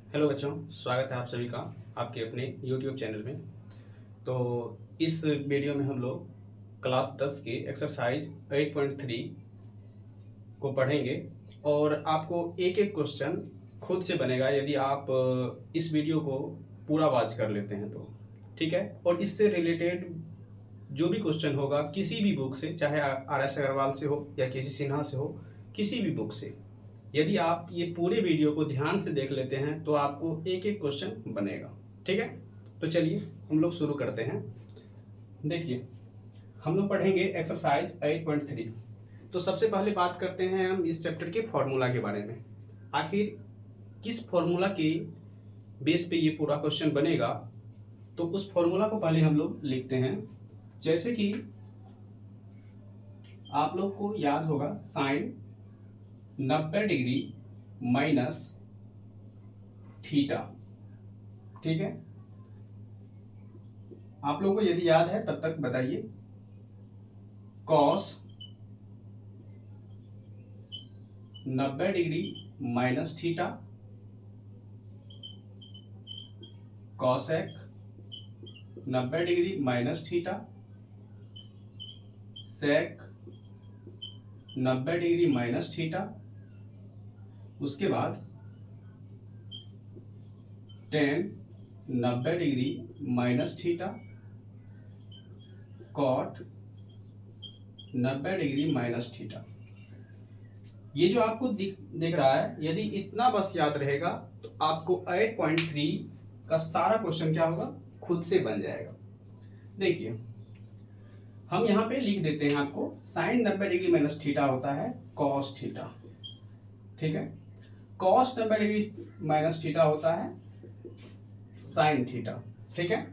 Hello बच्चों, स्वागत है आप सभी का आपके अपने YouTube चैनल में। तो इस वीडियो में हम लोग क्लास 10 के एक्सरसाइज 8.3 को पढ़ेंगे और आपको एक एक क्वेश्चन खुद से बनेगा यदि आप इस वीडियो को पूरा वॉच कर लेते हैं तो ठीक है। और इससे रिलेटेड जो भी क्वेश्चन होगा किसी भी बुक से, चाहे RS अग्रवाल से हो या किसी सिन्हा से हो, किसी भी बुक से, यदि आप ये पूरे वीडियो को ध्यान से देख लेते हैं तो आपको एक एक क्वेश्चन बनेगा। ठीक है, तो चलिए हम लोग शुरू करते हैं। देखिए, हम लोग पढ़ेंगे एक्सरसाइज 8.3। तो सबसे पहले बात करते हैं हम इस चैप्टर के फॉर्मूला के बारे में। आखिर किस फॉर्मूला के बेस पे ये पूरा क्वेश्चन बनेगा, तो उस फॉर्मूला को पहले हम लोग लिखते हैं। जैसे कि आप लोग को याद होगा साइन 90 डिग्री माइनस थीटा। ठीक है, आप लोगों को यदि याद है तब तक बताइए। Cos 90 degree minus theta, cosec 90 degree minus theta, sec 90 degree minus theta, उसके बाद tan 90 degree minus theta, cot 90 degree minus theta. ये जो आपको दिख रहा है, यदि इतना बस याद रहेगा तो आपको 8.3 का सारा क्वेश्चन क्या होगा, खुद से बन जाएगा। देखिए, हम यहाँ पे लिख देते हैं आपको साइन 90 डिग्री माइनस थीटा होता है कॉस थीटा। ठीक है, कॉस 90 डिग्री माइनस थीटा होता है साइन थीटा। ठीक है,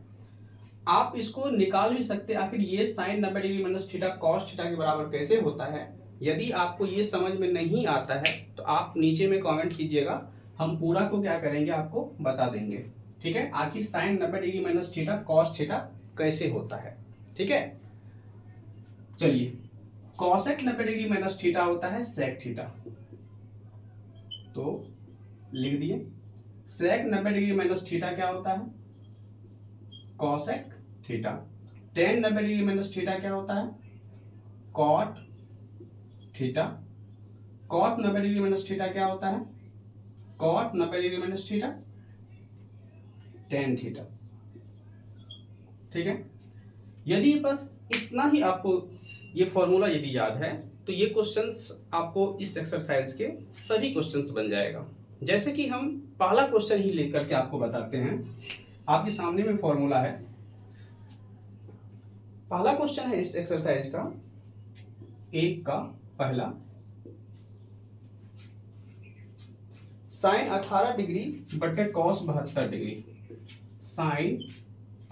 आप इसको निकाल भी सकते हैं। आखिर ये sine 90 degree minus theta cos theta के बराबर कैसे होता है। यदि आपको ये समझ में नहीं आता है तो आप नीचे में कमेंट कीजिएगा, हम पूरा को क्या करेंगे आपको बता देंगे। ठीक है, आखिर sine 90 degree minus theta cos theta कैसे होता है। ठीक है, चलिए, कॉसेक 90 डिग्री माइनस थीटा होता है सेक थीटा, तो लिख दिए। सेक 90 डिग्री माइनस थीटा क्या होता है, cosec theta. Tan 90 degree minus theta क्या होता है, cot theta. Cot 90 degree minus theta क्या होता है, cot 90 degree minus theta tan theta. ठीक है, यदि बस इतना ही आपको ये फॉर्मूला यदि याद है तो ये क्वेश्चंस आपको इस एक्सरसाइज के सभी क्वेश्चंस बन जाएगा। जैसे कि हम पहला क्वेश्चन ही लेकर के आपको बताते हैं। आपके सामने में फॉर्मूला है, पहला क्वेश्चन है इस एक्सरसाइज का, एक का पहला। साइन 18 डिग्री बटे कॉस 72 डिग्री, साइन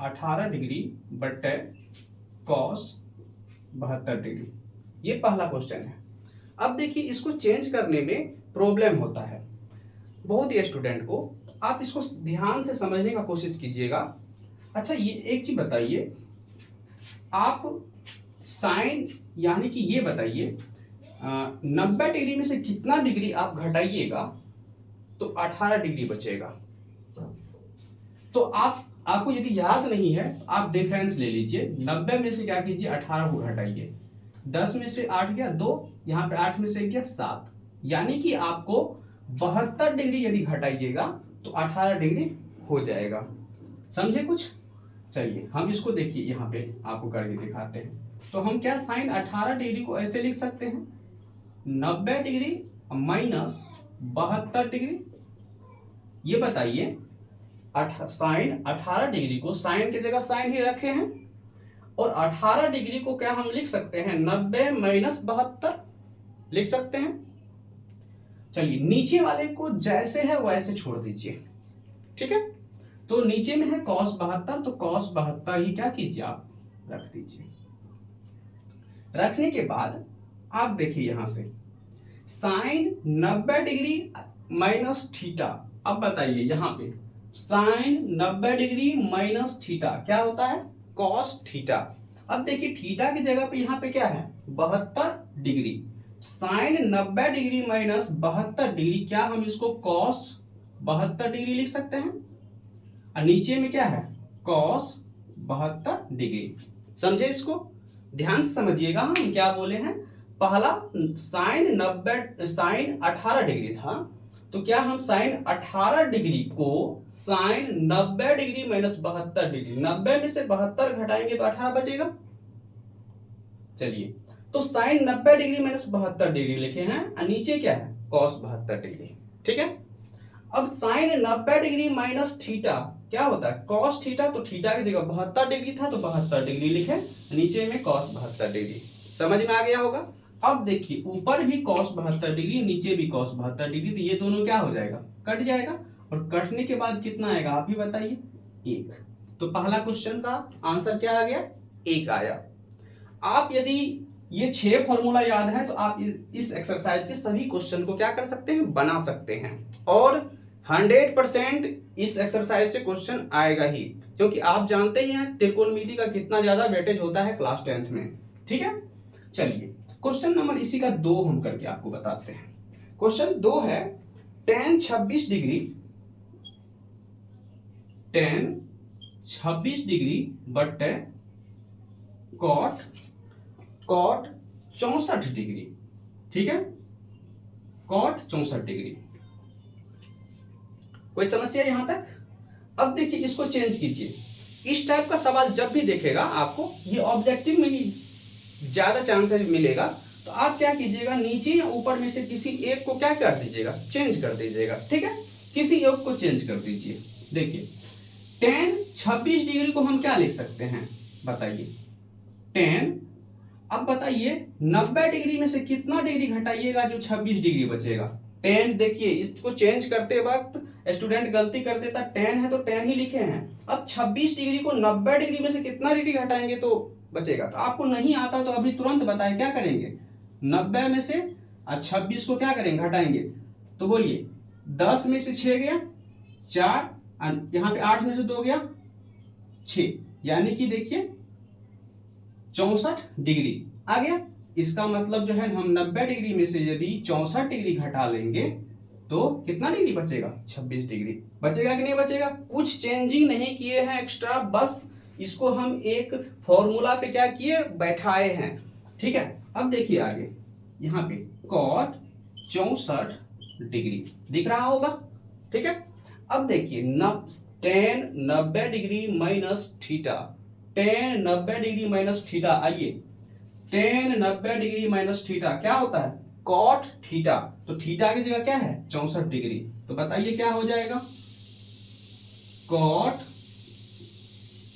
18 डिग्री बटे कॉस 72 डिग्री, ये पहला क्वेश्चन है। अब देखिए, इसको चेंज करने में प्रॉब्लम होता है बहुत ही स्टूडेंट को। आप इसको ध्यान से समझने का कोशिश कीजिएगा। अच्छा, ये एक चीज बताइए, आप साइन यानी कि ये बताइए 90 डिग्री में से कितना डिग्री आप घटाइएगा तो 18 डिग्री बचेगा। तो आपको यदि याद नहीं है तो आप डिफरेंस ले लीजिए। 90 में से क्या कीजिए, 18 को घटाइए। 10 में से 8 गया 2, यहाँ पे 8 में से गया 7, यानी कि आपको 72 डिग्री यदि घटाइएगा तो 18 डिग्री हो जाएगा। समझे कुछ? चलिए हम इसको देखिए, यहाँ पे आपको करके दिखाते हैं। तो हम क्या साइन 18 डिग्री को ऐसे लिख सकते हैं, 90 डिग्री माइनस 72 डिग्री। ये बताइए, साइन 18 डिग्री को साइन की जगह साइन ही रखे हैं, और 18 डिग्री को क्या हम लिख सकते हैं, 90 माइनस 72 लिख सकते हैं। चलिए, नीचे वाले को जैसे है वैसे छोड़ दीजिए। ठीक है, तो नीचे में है cos 72, तो cos 72 ही क्या कीजिए आप रख दीजिए। रखने के बाद आप देखिए यहां से साइन 90 डिग्री माइनस थीटा। अब बताइए यहां पे साइन 90 डिग्री माइनस थीटा क्या होता है, cos थीटा। अब देखिए थीटा की जगह पे यहाँ पे क्या है, 72 degree. Sine 90 degree minus 72 degree, क्या हम इसको cos 72 डिग्री लिख सकते हैं, और नीचे में क्या है, कॉस 72 डिग्री। समझे? इसको ध्यान से समझिएगा, हम क्या बोले हैं। पहला साइन 18 डिग्री था, तो क्या हम साइन 18 डिग्री को साइन 90 डिग्री माइनस 72 डिग्री, 90 में से 72 घटाएंगे तो 18 बचेगा। चलिए, तो साइन 90 डिग्री माइनस 72 डिग्री लिखे हैं, और नीचे क्या है, कॉस 72 डिग्री। ठीक है, अब साइन 90 डिग्री माइनस थीटा क्या होता है, कॉस थीटा, तो थीटा की जगह 72 डिग्री था तो 72 डिग्री लिखे, नीचे में कॉस 72 डिग्री। समझ में आ गया होगा। अब देखिए, ऊपर भी कॉस 72 डिग्री, नीचे भी कॉस 72 डिग्री, तो ये दोनों क्या हो जाएगा, कट जाएगा, और कटने के बाद कितना आएगा आप ही बताइए, 1। तो पहला क्वेश्चन का आंसर क्या आ गया, 1 आया। आप यदि ये 6 फॉर्मूला याद है तो आप इस एक्सरसाइज के सभी क्वेश्चन को क्या कर सकते हैं, बना सकते हैं, और 100% इस एक्सरसाइज से क्वेश्चन आएगा ही, क्योंकि आप जानते ही हैं त्रिकोणमिति का कितना ज्यादा वेटेज होता है क्लास 10th में। ठीक है, चलिए क्वेश्चन नंबर इसी का 2 हम करके आपको बताते हैं। क्वेश्चन 2 है, tan 26 डिग्री बटे कॉट 64 डिग्री। ठीक है, कॉट 64 डिग्री। कोई समस्या यहां तक? अब देखिए, इसको चेंज कीजिए। इस टाइप का सवाल जब भी देखेगा आपको, ये ऑब्जेक्टिव में ही ज्यादा चांसेस मिलेगा, तो आप क्या कीजिएगा, नीचे या ऊपर में से किसी एक को क्या कर दीजिएगा, चेंज कर दीजिएगा। ठीक है, किसी एक को चेंज कर दीजिए। देखिए, tan 26 डिग्री को हम क्या लिख सकते हैं, बताइए, tan, अब बताइए 90 डिग्री में से कितना डिग्री घटाइएगा जो 26 डिग्री बचेगा। tan, देखिए इसको चेंज करते वक्त स्टूडेंट गलती कर देता, tan है तो tan ही लिखे हैं। अब 26 डिग्री को 90 डिग्री में से कितना डिग्री घटाएंगे तो बचेगा, तो आपको नहीं आता तो अभी तुरंत बताएं क्या करेंगे, 90 में से 26 को क्या करेंगे, घटाएंगे, तो बोलिए 10 में से 6 गया 4, यहाँ पे 8 में से 2 गया 6, यानी कि देखिए 64 डिग्री आ गया। इसका मतलब जो है, हम 90 डिग्री में से यदि 64 डिग्री घटा लेंगे तो कितना डिग्री बचेगा, 26 डिग्री बचेगा कि नहीं बचेगा। कुछ चेंजिंग नहीं किए हैं एक्स्ट्रा, बस इसको हम एक फॉर्मूला पे क्या किए, बैठाए हैं। ठीक है, अब देखिए आगे, यहाँ पे कॉट 64 डिग्री दिख रहा होगा। ठीक है, अब देखिए tan 90 degree minus theta, tan 90 degree minus theta, आइए tan 90 डिग्री माइनस थीटा क्या होता है, कॉट थीटा, तो थीटा की जगह क्या है, 64 डिग्री, तो बताइए क्या हो जाएगा, कॉट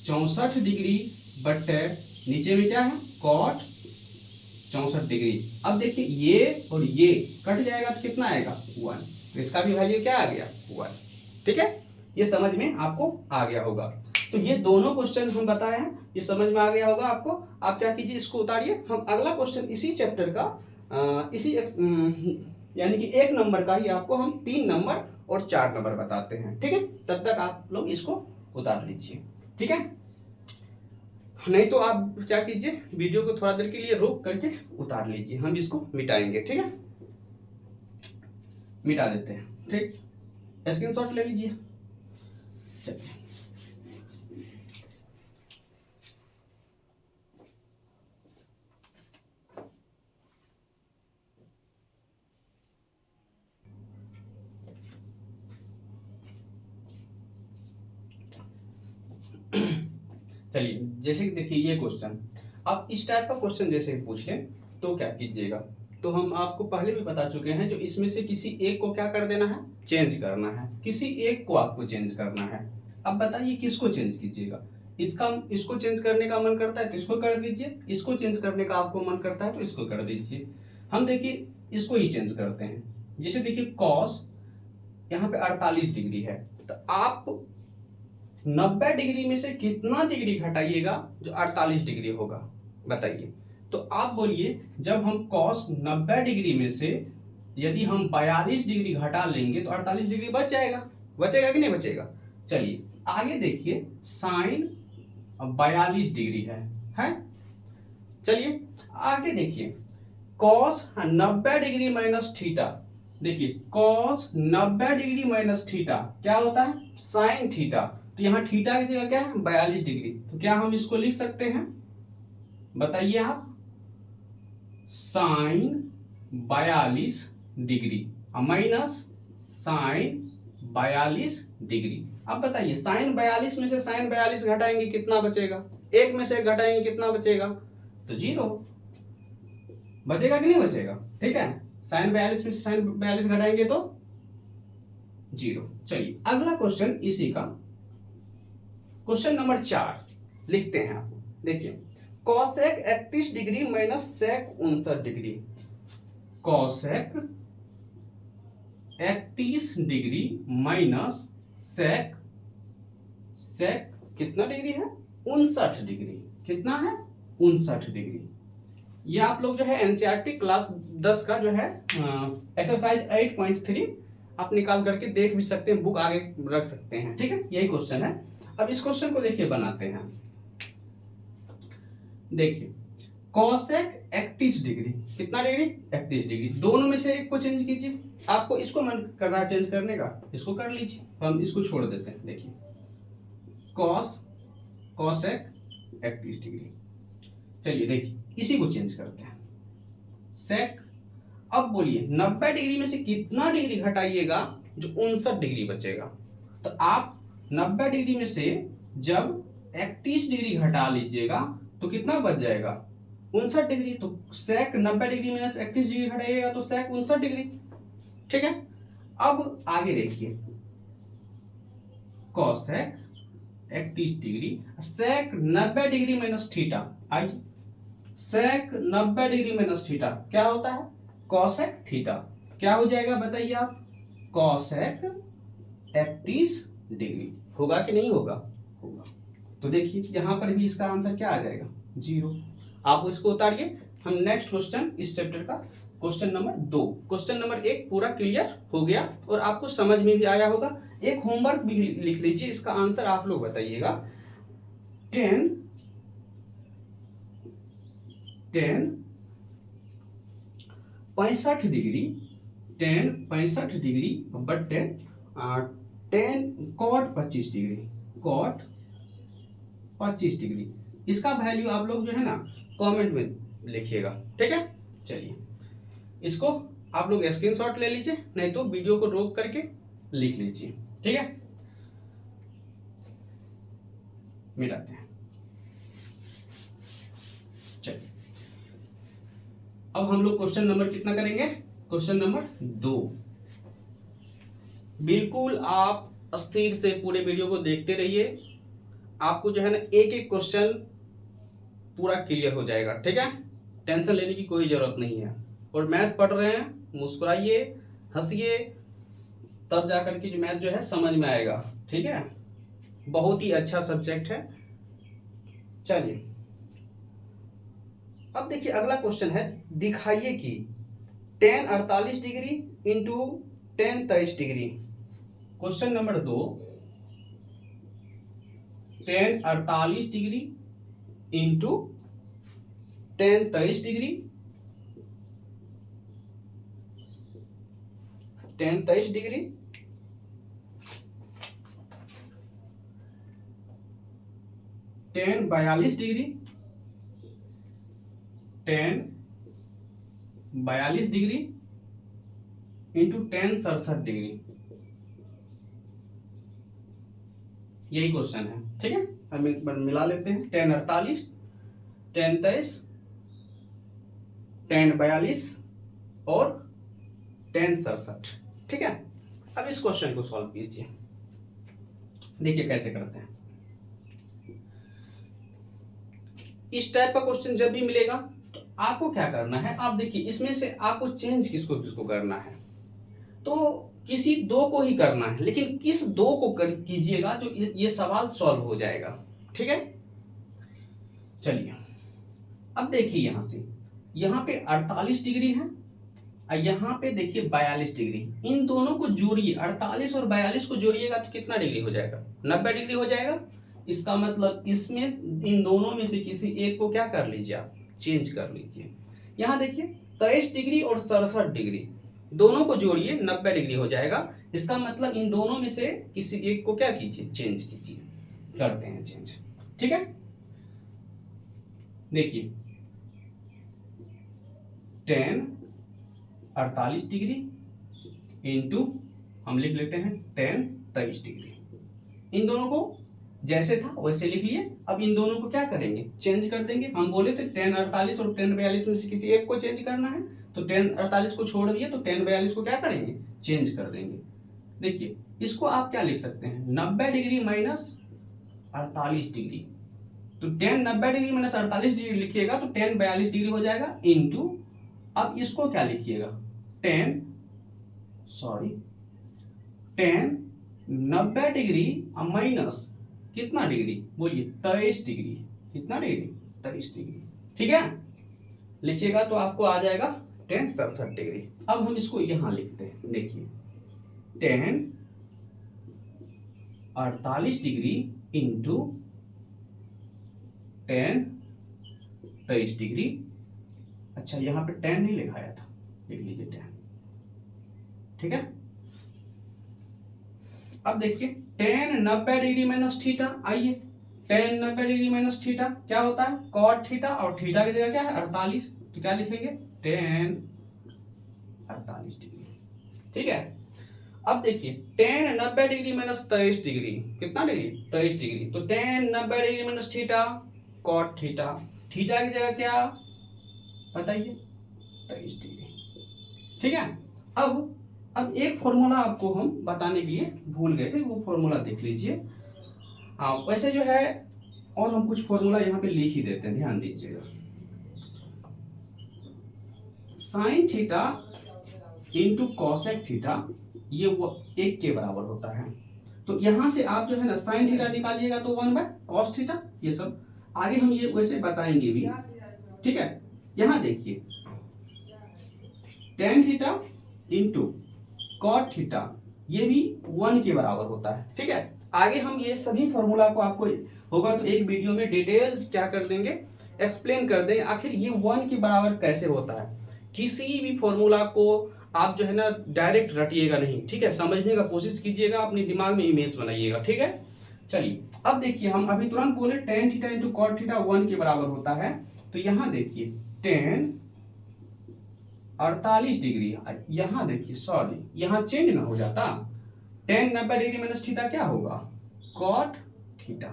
64 डिग्री बटे नीचे में क्या है, कॉट 64 डिग्री। अब देखिए ये और ये कट जाएगा तो कितना आएगा, 1, तो इसका भी वैल्यू क्या आ गया, 1। ठीक है, ये समझ में आपको आ गया होगा। तो ये दोनों क्वेश्चन हम बताए हैं, ये समझ में आ गया होगा आपको। आप क्या कीजिए, इसको उतारिए, हम अगला क्वेश्चन इसी चैप्टर का यानी कि 1 नंबर का ही आपको हम 3 नंबर और 4 नंबर बताते हैं। ठीक है, तब तक आप लोग इसको उतार लीजिए। ठीक है, नहीं तो आप क्या कीजिए, वीडियो को थोड़ा देर के लिए रोक करके उतार लीजिए, हम इसको मिटाएंगे। ठीक है, मिटा देते हैं। ठीक, स्क्रीनशॉट ले लीजिए। चलिए, चलिए जैसे कि देखिए ये क्वेश्चन, आप इस टाइप का क्वेश्चन जैसे ही पूछ लें तो क्या कीजिएगा, तो हम आपको पहले भी बता चुके हैं, जो इसमें से किसी एक को क्या कर देना है, चेंज करना है, किसी एक को आपको चेंज करना है। अब बताइए किसको चेंज कीजिएगा, इसको चेंज करने का मन करता है तो इसको कर दीजिए, इसको चेंज करने का आपको मन करता है तो इसको कर दीजिए। हम देखिए इसको ही चेंज करते हैं। जैसे देखिए कॉस यहाँ पे 48 डिग्री है, तो आप 90 डिग्री में से कितना डिग्री घटाइएगा जो 48 डिग्री होगा, बताइए। तो आप बोलिए, जब हम कॉस 90 डिग्री में से यदि हम 42 डिग्री घटा लेंगे तो 48 डिग्री बच जाएगा, बचेगा कि नहीं बचेगा। चलिए आगे देखिए, साइन 42 डिग्री है? चलिए आगे देखिए, कॉस 90 डिग्री माइनस थीटा, देखिए कॉस 90 डिग्री माइनस थीटा क्या होता है, साइन थीटा। तो यहाँ थीटा की जगह क्या है, 42 डिग्री। तो क्या हम इसको लिख सकते हैं, बताइए आप, sine 42 degree minus sine 42 degree. अब बताइए साइन 42 में से साइन 42 घटाएंगे कितना बचेगा, एक में से घटाएंगे कितना बचेगा, तो 0 बचेगा कि नहीं बचेगा। ठीक है, साइन 42 में से साइन 42 घटाएंगे तो 0। चलिए अगला क्वेश्चन इसी का, क्वेश्चन नंबर 4 लिखते हैं आप। देखिए cosec 31 degree minus sec 59 degree. Cosec 31 degree minus sec कितना डिग्री है, 59 डिग्री। कितना है, 59 डिग्री। ये आप लोग जो है एनसीईआरटी क्लास 10 का जो है एक्सरसाइज 8.3 आप निकाल करके देख भी सकते हैं, बुक आगे रख सकते हैं। ठीक है, यही क्वेश्चन है। अब इस क्वेश्चन को देखिए बनाते हैं। देखिए कॉसेक 31 डिग्री, कितना डिग्री, 31 डिग्री। दोनों में से एक को चेंज कीजिए। आपको इसको मन कर रहा है चेंज करने का, इसको कर लीजिए, हम इसको छोड़ देते हैं। देखिए कॉसेक 31 डिग्री। चलिए देखिए इसी को चेंज करते हैं, सेक। अब बोलिए 90 डिग्री में से कितना डिग्री घटाइएगा जो 59 डिग्री बचेगा। तो आप 90 डिग्री में से जब 31 डिग्री घटा लीजिएगा तो कितना बच जाएगा, 59 डिग्री। तो सेक 90 डिग्री माइनस 31 डिग्री घटाइएगा तो सेक 59 डिग्री। ठीक है, अब आगे देखिए कॉसेक 31 डिग्री सेक 90 डिग्री माइनस थीटा। आइए सेक 90 डिग्री माइनस थीटा क्या होता है, कॉसेक थीटा। क्या हो जाएगा बताइए आप, कॉसेक 31 डिग्री। होगा कि नहीं होगा, होगा। तो देखिए यहां पर भी इसका आंसर क्या आ जाएगा, 0। आप इसको उतारिए। हम नेक्स्ट क्वेश्चन इस चैप्टर का क्वेश्चन नंबर 2। क्वेश्चन नंबर 1 पूरा क्लियर हो गया और आपको समझ में भी आया होगा। एक होमवर्क भी लिख लीजिए, इसका आंसर आप लोग बताइएगा। 10 65 डिग्री, 10 65 डिग्री बटे 10 कॉट 25 डिग्री, कॉट 25 डिग्री। इसका वैल्यू आप लोग जो है ना कमेंट में लिखिएगा। ठीक है, चलिए इसको आप लोग स्क्रीनशॉट ले लीजिए, नहीं तो वीडियो को रोक करके लिख लीजिए। ठीक है, मिटाते हैं। चलिए अब हम लोग क्वेश्चन नंबर कितना करेंगे, क्वेश्चन नंबर 2। बिल्कुल आप स्थिर से पूरे वीडियो को देखते रहिए, आपको जो है ना एक एक क्वेश्चन पूरा क्लियर हो जाएगा। ठीक है, टेंशन लेने की कोई जरूरत नहीं है। और मैथ पढ़ रहे हैं, मुस्कुराइए, हंसिए, तब जाकर के जो मैथ जो है समझ में आएगा। ठीक है, बहुत ही अच्छा सब्जेक्ट है। चलिए अब देखिए अगला क्वेश्चन है, दिखाइए कि tan 48 degree into tan 23 degree. Question number 2, tan 48 degree into tan 23 degree, tan 23 degree tan 42 degree, tan 42 degree into tan 67 degree. यही क्वेश्चन है। ठीक है, हम एक बार मिला लेते हैं। tan 48, tan 23, tan 42 और tan 67। ठीक है, अब इस क्वेश्चन को सॉल्व कीजिए। देखिए कैसे करते हैं। इस टाइप का क्वेश्चन जब भी मिलेगा तो आपको क्या करना है, आप देखिए इसमें से आपको चेंज किसको किसको करना है। तो किसी दो को ही करना है, लेकिन किस दो को कीजिएगा जो ये सवाल सॉल्व हो जाएगा। ठीक है, चलिए अब देखिए यहां पे 48 डिग्री है और यहां पे देखिए 42 डिग्री। इन दोनों को जोड़िए, 48 और 42 को जोड़िएगा तो कितना डिग्री हो जाएगा, 90 डिग्री हो जाएगा। इसका मतलब इसमें इन दोनों में से किसी एक को क्या कर लीजिए, आप चेंज कर लीजिए। यहां देखिए 23 डिग्री और 67 डिग्री, दोनों को जोड़िए 90 डिग्री हो जाएगा। इसका मतलब इन दोनों में से किसी एक को क्या कीजिए, चेंज कीजिए। करते हैं चेंज, ठीक है। देखिए 10 48 डिग्री इंटू हम लिख लेते हैं 10 23 डिग्री। इन दोनों को जैसे था वैसे लिख लिए। अब इन दोनों को क्या करेंगे, चेंज कर देंगे। हम बोले थे 10 48 और 10 42 में से किसी एक को चेंज करना है, तो 10 48 को छोड़ दिए, तो 10 42 को क्या करेंगे, चेंज कर देंगे। देखिए इसको आप क्या लिख सकते हैं, 90 डिग्री माइनस 48 डिग्री। तो 10 90 डिग्री माइनस 48 डिग्री लिखिएगा तो 10 42 डिग्री हो जाएगा, इंटू अब इसको क्या लिखिएगा, 10 90 डिग्री माइनस कितना डिग्री बोलिए, 23 डिग्री। कितना डिग्री, 23 डिग्री, ठीक है। लिखिएगा तो आपको आ जाएगा 10 67 डिग्री। अब हम इसको यहां लिखते हैं, देखिए 10 48 डिग्री इंटू 10 23 डिग्री। अच्छा यहां पे 10 नहीं लिखाया था, लिख लीजिए 10, ठीक है। अब देखिए 10 90 डिग्री माइनस थीटा, आइए 10 90 डिग्री माइनस थीटा क्या होता है, कॉट थीटा, और थीटा की जगह क्या है 48, तो क्या लिखेंगे 10 48 डिग्री, ठीक है। अब देखिए 10 90 डिग्री माइनस 23 डिग्री, कितना डिग्री 23 डिग्री, तो 10 90 degree minus theta cot theta, theta की जगह क्या बताइए 23 डिग्री, ठीक है। अब एक फॉर्मूला आपको हम बताने के लिए भूल गए थे, वो फॉर्मूला देख लीजिए। हाँ वैसे जो है और हम कुछ फॉर्मूला यहाँ पे लिख ही देते हैं, ध्यान दीजिएगा। Sine theta into cosec theta ये वो एक के बराबर होता है। तो यहां से आप जो है ना साइन थीटा निकालिएगा तो 1 बाय कॉस थीटा, ये सब आगे हम ये वैसे बताएंगे भी, ठीक है। यहां देखिए tan theta into cot theta ये भी 1 के बराबर होता है, ठीक है। आगे हम ये सभी फॉर्मूला को आपको होगा तो एक वीडियो में डिटेल क्या कर देंगे, एक्सप्लेन कर देंगे आखिर ये 1 के बराबर कैसे होता है। किसी भी फॉर्मूला को आप जो है ना डायरेक्ट रटिएगा नहीं, ठीक है, समझने का कोशिश कीजिएगा, अपने दिमाग में इमेज बनाइएगा, ठीक है। चलिए अब देखिए हम अभी तुरंत बोले tan theta into cot theta 1 के बराबर होता है। तो यहां देखिए 10 48 डिग्री, यहां देखिए सॉरी यहां चेंज ना हो जाता, 10 90 डिग्री माइनस थीटा क्या होगा कॉट थीटा,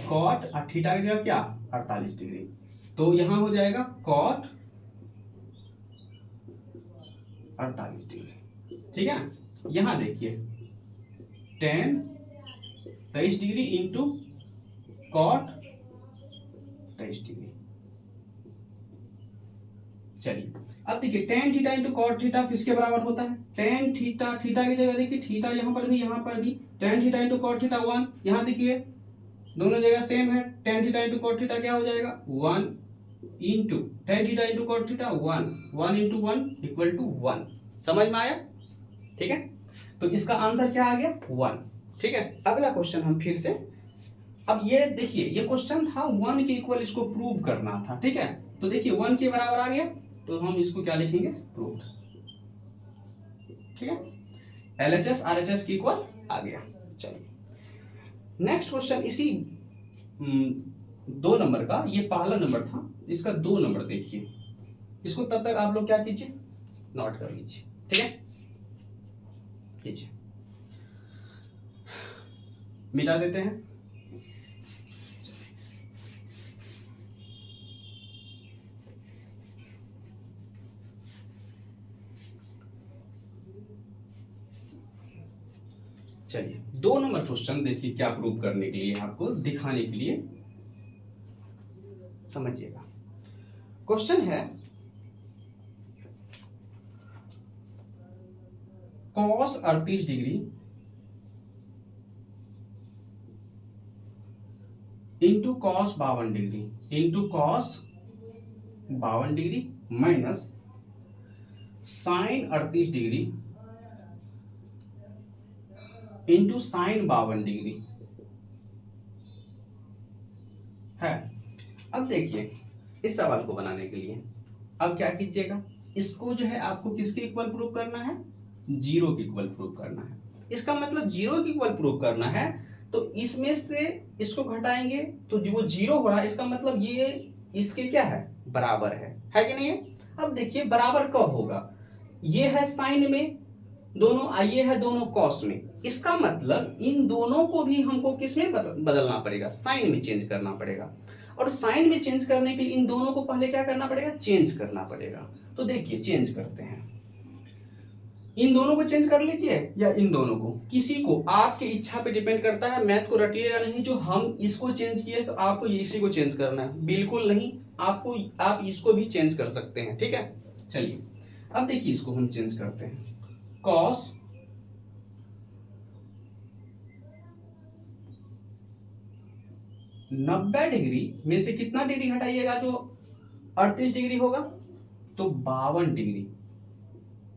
कॉट और थीटा की जगह क्या 48 डिग्री, तो यहां हो जाएगा कॉट 48 डिग्री, ठीक है। यहां देखिए 10 23 डिग्री इंटू कॉट 23 डिग्री। चलिए अब देखिए tan theta into cot theta किसके बराबर होता है, टेन थीटा, थीटा की जगह देखिए थीटा यहां पर भी tan theta into cot theta 1, यहां देखिए दोनों जगह सेम है, tan theta into cot theta क्या हो जाएगा 1 into tan theta into cot theta 1, 1 into 1 equal to 1। समझ में आया, ठीक है। तो इसका आंसर क्या आ गया 1, ठीक है। अगला क्वेश्चन हम फिर से, अब ये देखिए ये क्वेश्चन था 1 के इक्वल इसको प्रूव करना था, ठीक है। तो देखिए 1 के बराबर आ गया तो हम इसको क्या लिखेंगे प्रूव्ड, ठीक है। LHS RHS के इक्वल आ गया। चलिए नेक्स्ट क्वेश्चन इसी 2 नंबर का, ये पहला नंबर था, इसका 2 नंबर देखिए। इसको तब तक आप लोग क्या कीजिए नोट कर लीजिए, ठीक है। कीजिए मिटा देते हैं। चलिए 2 नंबर क्वेश्चन देखिए क्या प्रूव करने के लिए, आपको दिखाने के लिए, समझिएगा। क्वेश्चन है cos 38 degree into cos 52 degree into cos 52 degree minus sine 38 degree into sine 52 degree है। अब देखिए इस सवाल को बनाने के लिए। अब क्या कीजिएगा, इसको जो है आपको किसके इक्वल प्रूव करना है, जीरो के इक्वल प्रूव करना है। इसका मतलब जीरो के इक्वल प्रूव करना है, तो इसमें से इसको घटाएंगे तो जो वो जीरो हो रहा है, इसका मतलब ये इसके क्या है, बराबर है कि नहीं है। अब देखिए बराबर कब होगा, ये है साइन में दोनों, ये है दोनों कॉस में, इसका मतलब इन दोनों को भी हमको किस में बदलना पड़ेगा, साइन में चेंज करना पड़ेगा। और साइन में चेंज करने के लिए इन दोनों को पहले क्या करना पड़ेगा, चेंज करना पड़ेगा। तो देखिए चेंज करते हैं, इन दोनों को चेंज कर लीजिए या इन दोनों को, किसी को, आपकी इच्छा पे डिपेंड करता है। मैथ को रटिएगा नहीं, जो हम इसको चेंज किए तो आपको इसी को चेंज करना है, बिल्कुल नहीं, आपको आप इसको भी चेंज कर सकते हैं, ठीक है। चलिए अब देखिए इसको हम चेंज करते हैं, कॉस 90 डिग्री में से कितना डिग्री हटाइएगा, जो 38 डिग्री होगा, तो 52 डिग्री,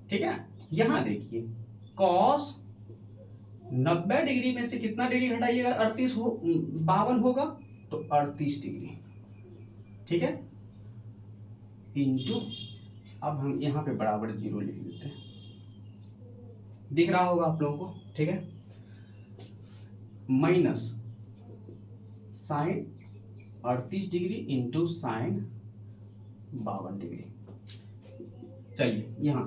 ठीक है। यहां देखिए कॉस 90 डिग्री में से कितना डिग्री हटाइएगा, 52 होगा, तो 38 डिग्री, ठीक है, इंटू, अब हम यहां पे बराबर जीरो लिख लेते हैं, दिख रहा होगा आप लोगों को, ठीक है, minus sine 38 degree into sine 52 degree. चलिए यहाँ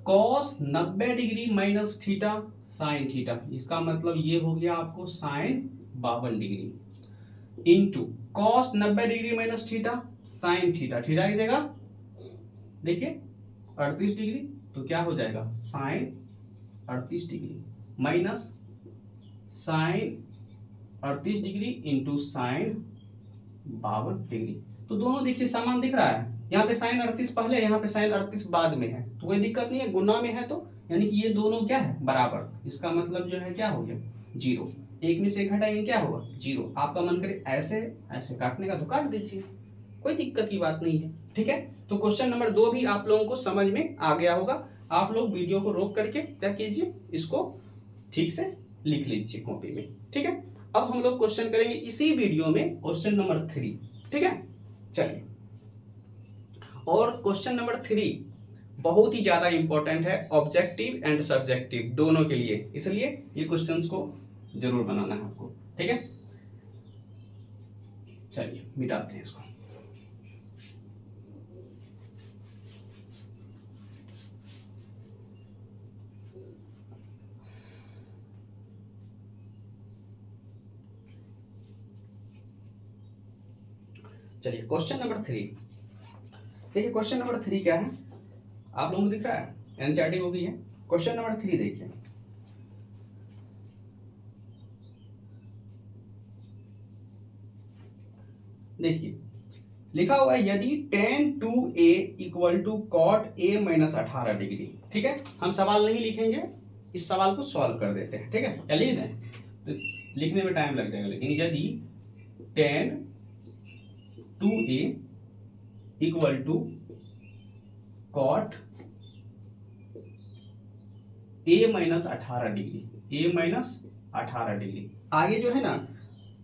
cos 90 degree minus theta sine theta, इसका मतलब ये हो गया आपको sine 52 degree into cos 90 degree minus theta sine theta, theta की जगह देखिए 38 डिग्री, तो क्या हो जाएगा sine 38 degree minus sine 38 degree into sine 52 degree. तो दोनों देखिए समान दिख रहा है, यहाँ पे साइन 38 पहले, यहाँ पे साइन 38 बाद में है, तो कोई दिक्कत नहीं है, गुना में है तो यानी कि ये दोनों क्या है, बराबर। इसका मतलब जो है क्या हो गया, जीरो। एक में से एक हटाएंगे क्या होगा, जीरो। आपका मन करे ऐसे ऐसे काटने का तो काट दीजिए, कोई दिक्कत की बात नहीं है, ठीक है। तो क्वेश्चन नंबर 2 भी आप लोगों को समझ में आ गया होगा। आप लोग वीडियो को रोक करके क्या कीजिए, इसको ठीक से लिख लीजिए कॉपी में, ठीक है। अब हम लोग क्वेश्चन करेंगे इसी वीडियो में क्वेश्चन नंबर 3, ठीक है। चलिए, और क्वेश्चन नंबर 3 बहुत ही ज्यादा इंपॉर्टेंट है, ऑब्जेक्टिव एंड सब्जेक्टिव दोनों के लिए, इसलिए ये क्वेश्चंस को जरूर बनाना है आपको, ठीक है। चलिए मिटाते हैं इसको। चलिए क्वेश्चन नंबर 3 देखिए, क्वेश्चन नंबर 3 क्या है, आप लोगों को दिख रहा है, एनसीईआरटी हो गई है। क्वेश्चन नंबर 3 देखिए, देखिए लिखा हुआ है यदि tan 2a equal to cot a minus 18 degree, ठीक है। हम सवाल नहीं लिखेंगे, इस सवाल को सॉल्व कर देते हैं, ठीक है, या लिख दें तो लिखने में टाइम लग जाएगा, लेकिन यदि tan 2a equal to cot a minus 18 degree, a minus 18 degree, आगे जो है ना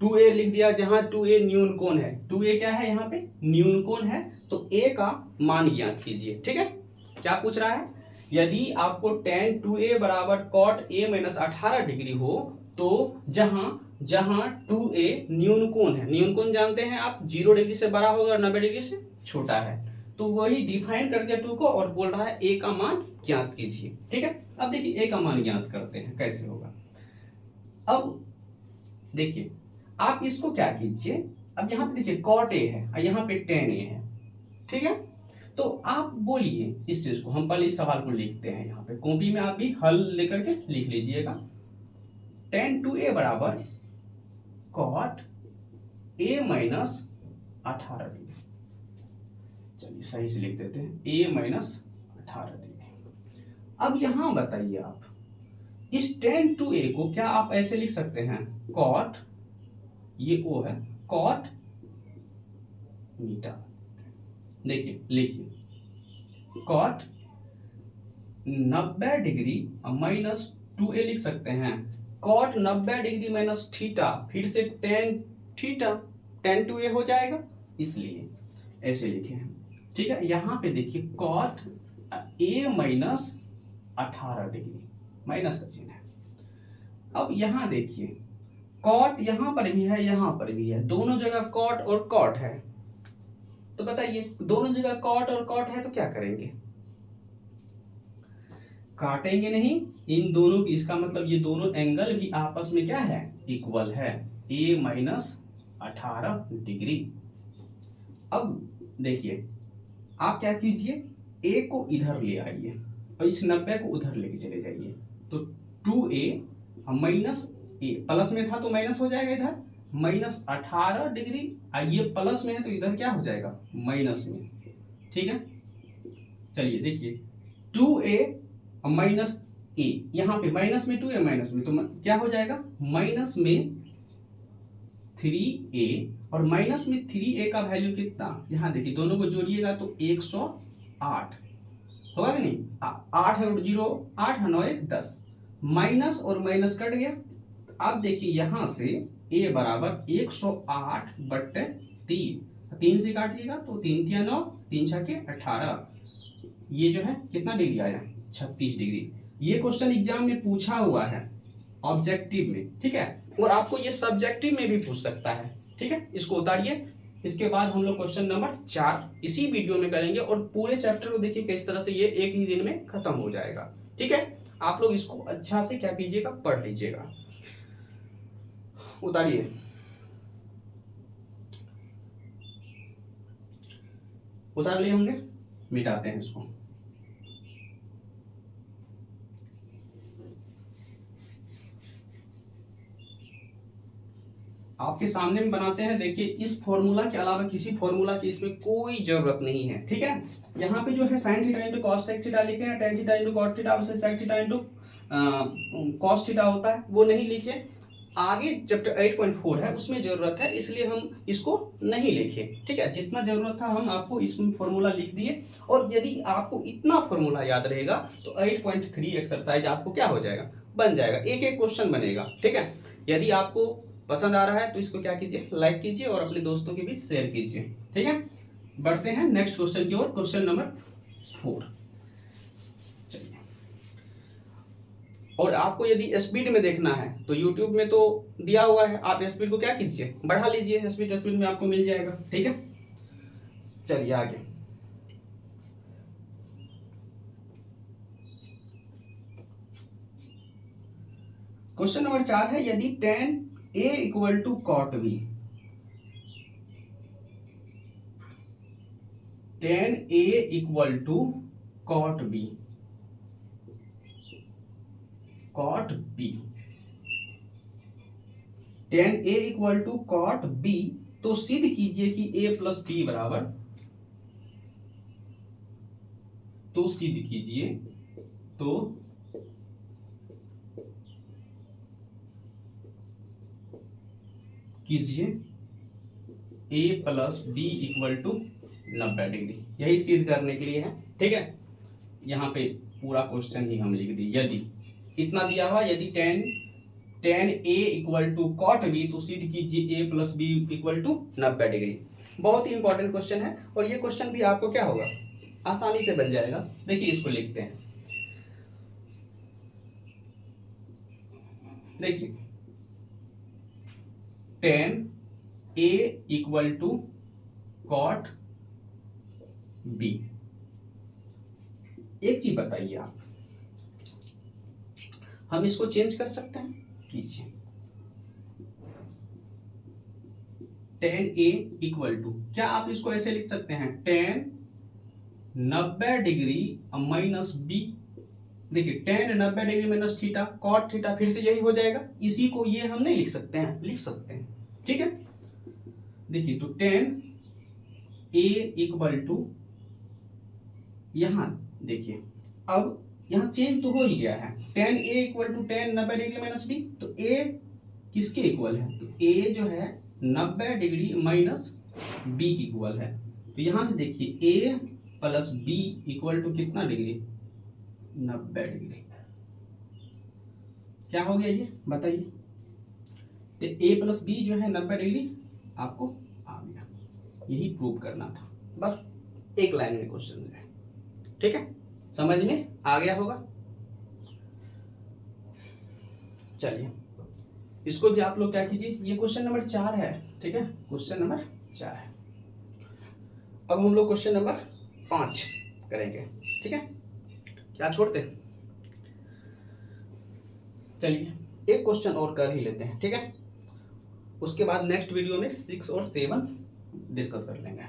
2a लिख दिया, जहां 2a न्यून कोण है, 2a क्या है यहाँ पे न्यून कोण है, तो a का मान ज्ञात कीजिए, ठीक है। क्या पूछ रहा है, यदि आपको tan 2a बराबर cot a माइनस 18 डिग्री हो, तो जहां 2a न्यून कोण है, न्यून कोण जानते हैं आप, 0 डिग्री से बड़ा होगा और 90 डिग्री से छोटा है, तो वही डिफाइन कर दिया 2 को, और बोल रहा है a का मान ज्ञात कीजिए, ठीक है। अब देखिए a का मान ज्ञात करते हैं, कैसे होगा। अब देखिए आप इसको क्या कीजिए, अब यहाँ पे देखिए cot a है और यहाँ पे tan a है, ठीक है। तो आप बोलिए इस चीज को, हम पहले इस सवाल को लिखते हैं, यहाँ पे कॉपी में आप भी हल लेकर के लिख लीजिएगा। tan 2a बराबर cot a माइनस 18 डिग्री, चलिए सही से लिख देते हैं, a माइनस 18 डिग्री। अब यहां बताइए आप इस tan 2a को क्या आप ऐसे लिख सकते हैं, cot, ये o है, cot मीटा, देखिए लिखिए cot 90 डिग्री माइनस 2a लिख सकते हैं, cot 90 डिग्री माइनस थीटा, फिर से tan थीटा, tan 2a हो जाएगा, इसलिए ऐसे लिखे हैं, ठीक है। यहाँ पे देखिए cot A minus 18 degree, minus का चिन्ह है। अब यहाँ देखिए कॉट यहाँ पर भी है, यहाँ पर भी है, दोनों जगह कॉट और कॉट है। तो बताइए दोनों जगह कॉट और कॉट है तो क्या करेंगे, काटेंगे नहीं इन दोनों की, इसका मतलब ये दोनों एंगल भी आपस में क्या है, इक्वल है, ए माइनस 18 डिग्री। अब देखिए आप क्या कीजिए, ए को इधर ले आइए और इस 90 को उधर लेके चले जाइए, तो 2a माइनस ए, प्लस में था तो माइनस हो जाएगा इधर, माइनस 18 डिग्री, ये प्लस में है तो इधर क्या हो जाएगा, माइनस में, ठीक है। चलिए देखिए 2a माइनस ए, यहाँ पे माइनस में 2a माइनस में, तो क्या हो जाएगा, माइनस में 3a, और माइनस में 3a का वैल्यू कितना, यहाँ देखिए दोनों को जोड़िएगा तो 108 होगा कि नहीं, 8 है और 0 8 है, 9 1 10, माइनस और माइनस कट गया। अब देखिए यहाँ से a बराबर 108 बट्टे 3 से काटिएगा तो 3 3 9 3 6 के 18, ये जो है कितना डिग्री आया, 36 डिग्री। ये क्वेश्चन एग्जाम में पूछा हुआ है ऑब्जेक्टिव में, ठीक है, और आपको ये सब्जेक्टिव में भी पूछ सकता है, ठीक है। इसको उतारिए, इसके बाद हम लोग क्वेश्चन नंबर 4 इसी वीडियो में करेंगे, और पूरे चैप्टर को देखिए किस तरह से ये एक ही दिन में खत्म हो जाएगा, ठीक है। आप लोग इसको अच्छा से क्या कीजिएगा, पढ़ लीजिएगा। उतारिए, उतार लिए होंगे, मिटाते हैं इसको। आपके सामने में बनाते हैं, देखिए इस फॉर्मूला के अलावा किसी फॉर्मूला की इसमें कोई जरूरत नहीं है, ठीक है। यहाँ पे जो है sin theta into cos theta लिखे हैं, tan theta into cot theta उसे sec theta into cos theta होता है, वो नहीं लिखे। आगे चैप्टर 8.4 है उसमें जरूरत है, इसलिए हम इसको नहीं लिखे, ठीक है। जितना जरूरत था हम आपको इसमें फॉर्मूला लिख दिए, और यदि आपको इतना फॉर्मूला याद रहेगा तो 8.3 एक्सरसाइज आपको क्या हो जाएगा, बन जाएगा, एक एक क्वेश्चन बनेगा, ठीक है। यदि आपको पसंद आ रहा है तो इसको क्या कीजिए, लाइक कीजिए और अपने दोस्तों के बीच शेयर कीजिए, ठीक है। बढ़ते हैं नेक्स्ट क्वेश्चन की ओर, क्वेश्चन नंबर 4। चलिए, और आपको यदि स्पीड में देखना है तो YouTube में तो दिया हुआ है, आप स्पीड को क्या कीजिए, बढ़ा लीजिए, स्पीड में आपको मिल जाएगा, ठीक है। चलिए आगे, क्वेश्चन नंबर 4 है, यदि tan a equal to cot b, tan a equal to cot b, cot b, tan a equal to cot b, तो सिद्ध कीजिए कि a प्लस b बराबर, तो सिद्ध कीजिए, तो कीजिए a plus B equal to 90 degree, यही सिद्ध करने के लिए है, ठीक है। यहाँ पे पूरा क्वेश्चन ही हम लिख दिए, यदि इतना दिया हुआ, यदि tan a equal to cot b, तो सिद्ध कीजिए a plus B equal to 90 degree. बहुत ही इंपॉर्टेंट क्वेश्चन है, और ये क्वेश्चन भी आपको क्या होगा, आसानी से बन जाएगा। देखिए इसको लिखते हैं, देखिए tan a equal to cot b। एक चीज बताइए आप, हम इसको चेंज कर सकते हैं, कीजिए, tan a इक्वल टू, क्या आप इसको ऐसे लिख सकते हैं, tan 90 डिग्री माइनस b, देखिए tan 90 degree minus theta cot theta, फिर से यही हो जाएगा, इसी को ये हम नहीं लिख सकते हैं, लिख सकते हैं, ठीक है। देखिए तो tan a इक्वल टू, यहां देखिए अब यहां चेंज तो हो ही गया है, tan a equal to tan 90 degree minus b, तो a किसके इक्वल है, तो a जो है 90 डिग्री माइनस b की इक्वल है, तो यहां से देखिए a plus b equal to कितना डिग्री, 90 डिग्री। क्या हो गया ये बताइए, तो a प्लस बी जो है 90 डिग्री आपको आ गया, यही प्रूव करना था, बस एक लाइन में क्वेश्चन है, ठीक है, समझ में आ गया होगा। चलिए इसको भी आप लोग क्या कीजिए, ये क्वेश्चन नंबर 4 है, ठीक है, क्वेश्चन नंबर 4 है। अब हम लोग क्वेश्चन नंबर 5 करेंगे, ठीक है, क्या छोड़ते, चलिए एक क्वेश्चन और कर ही लेते हैं, ठीक है, उसके बाद नेक्स्ट वीडियो में 6 और 7 डिस्कस कर लेंगे।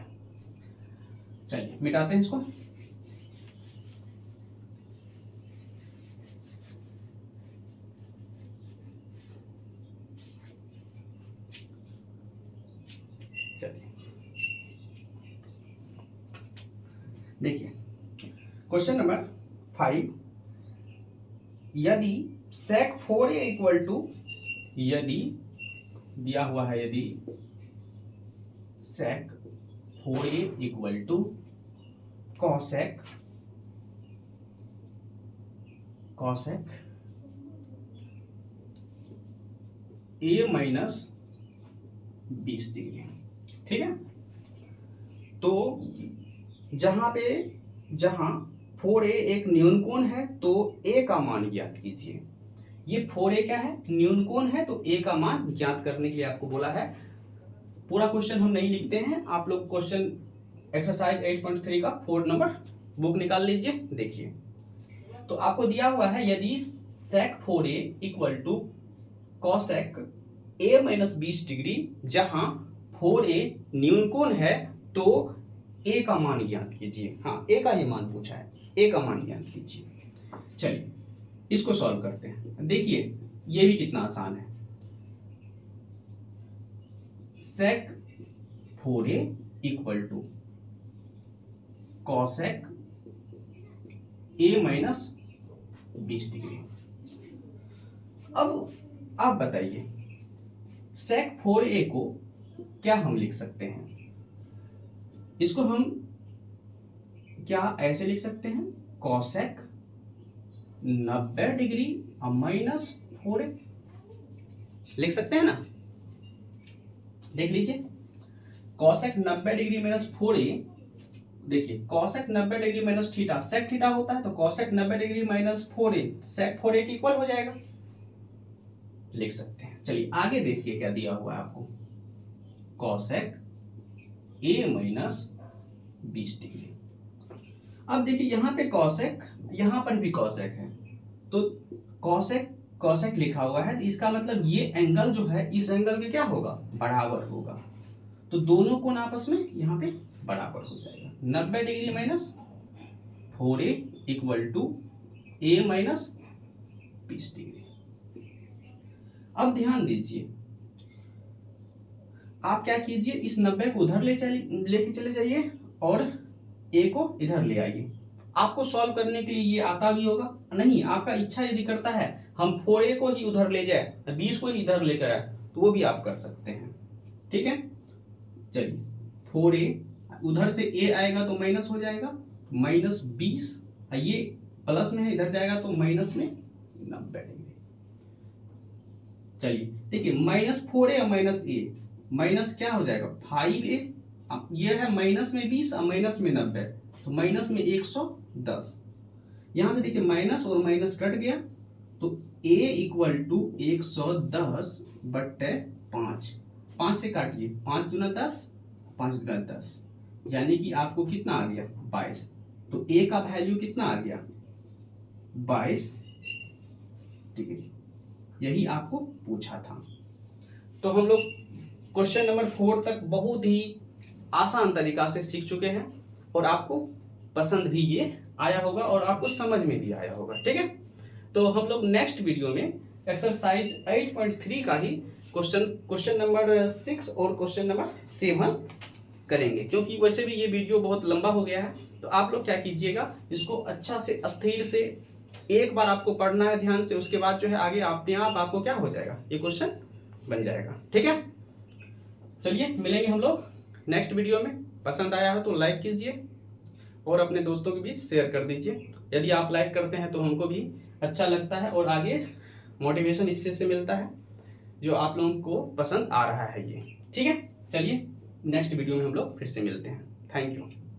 चलिए मिटाते हैं इसको। चलिए देखिए क्वेश्चन नंबर 5, यदि sec 4a इक्वल टू, यदि दिया हुआ है, यदि sec 4a equal to cosec a minus 20 degree, ठीक है, तो जहां 4a एक न्यूनकोण है तो a का मान ज्ञात कीजिए। ये 4a क्या है, न्यूनकोण है, तो a का मान ज्ञात करने के लिए आपको बोला है। पूरा क्वेश्चन हम नहीं लिखते हैं, आप लोग क्वेश्चन एक्सरसाइज 8.3 का 4 नंबर बुक निकाल लीजिए, देखिए। तो आपको दिया हुआ है यदि sec 4a equal to cosec a minus 20 degree, जहां 4a न्यूनकोण है तो a का मान ज्ञात कीजिए। हाँ, a का ही मान पूछा है, a का मान ज्ञात कीजिए। चलिए इसको सॉल्व करते हैं। देखिए ये भी कितना आसान है, sec 4a equal to cosec a minus 20 degree. अब आप बताइए sec 4a को क्या हम लिख सकते हैं, इसको हम क्या ऐसे लिख सकते हैं, cosec 90 डिग्री माइनस 4a लिख सकते हैं ना। देख लीजिए cosec 90 डिग्री माइनस 4a, देखिए cosec 90 degree minus theta, sec theta होता है, तो cosec 90 degree minus 4a sec 4a के इक्वल हो जाएगा, लिख सकते हैं। चलिए आगे देखिए क्या दिया हुआ है आपको, cosec a माइनस 20 डिग्री। अब देखिए यहाँ पे cosec, यहाँ पर भी cosec है, तो cosec लिखा हुआ है, तो इसका मतलब ये एंगल जो है इस एंगल के क्या होगा, बराबर होगा, तो दोनों कोण आपस में यहाँ पे बराबर हो जाएगा। 90 degree minus 4a equal to a minus 20 degree. अब ध्यान दीजिए, आप क्या कीजिए, इस 90 को उधर लेके चले जाइए और a को इधर ले आइए। आपको सॉल्व करने के लिए ये आता भी होगा, नहीं आपका इच्छा यदि करता है हम 4a को ही उधर ले जाए, 20 को ही इधर लेकर आए, तो वो भी आप कर सकते हैं, ठीक है। चलिए 4a उधर से a आएगा तो माइनस हो जाएगा, माइनस 20, ये प्लस में है, इधर जाएगा तो माइनस में 90 डिग्री। चलिए देखिए माइनस 4a और माइनस a, माइनस क्या हो जाएगा 5a, ये है माइनस में 20 और माइनस में 90, तो माइनस में 110। यहां से देखिए माइनस और माइनस कट गया, तो a इक्वल टू 110 बट्टे 5, 5 से काटिए, 5 दूना 10, 5 दूना 10, यानी कि आपको कितना आ गया 22। तो a का वैल्यू कितना आ गया 22 डिग्री, यही आपको पूछा था। तो हम लोग क्वेश्चन नंबर 4 तक बहुत ही आसान तरीका से सीख चुके हैं और आपको पसंद भी ये आया होगा और आपको समझ में भी आया होगा, ठीक है। तो हम लोग नेक्स्ट वीडियो में एक्सरसाइज 8.3 का ही क्वेश्चन नंबर 6 और क्वेश्चन नंबर 7 करेंगे, क्योंकि वैसे भी ये वीडियो बहुत लंबा हो गया है। तो आप लोग क्या कीजिएगा, इसको अच्छा से अस्थिर से एक बार आपको पढ़ना है ध्यान से, उसके बाद जो है आगे अपने आप आपको क्या हो जाएगा, ये क्वेश्चन बन जाएगा, ठीक है। चलिए मिलेंगे हम लोग नेक्स्ट वीडियो में। पसंद आया हो तो लाइक कीजिए और अपने दोस्तों के बीच शेयर कर दीजिए। यदि आप लाइक करते हैं तो हमको भी अच्छा लगता है और आगे मोटिवेशन इससे से मिलता है जो आप लोगों को पसंद आ रहा है ये, ठीक है। चलिए नेक्स्ट वीडियो में हम लोग फिर से मिलते हैं। Thank you.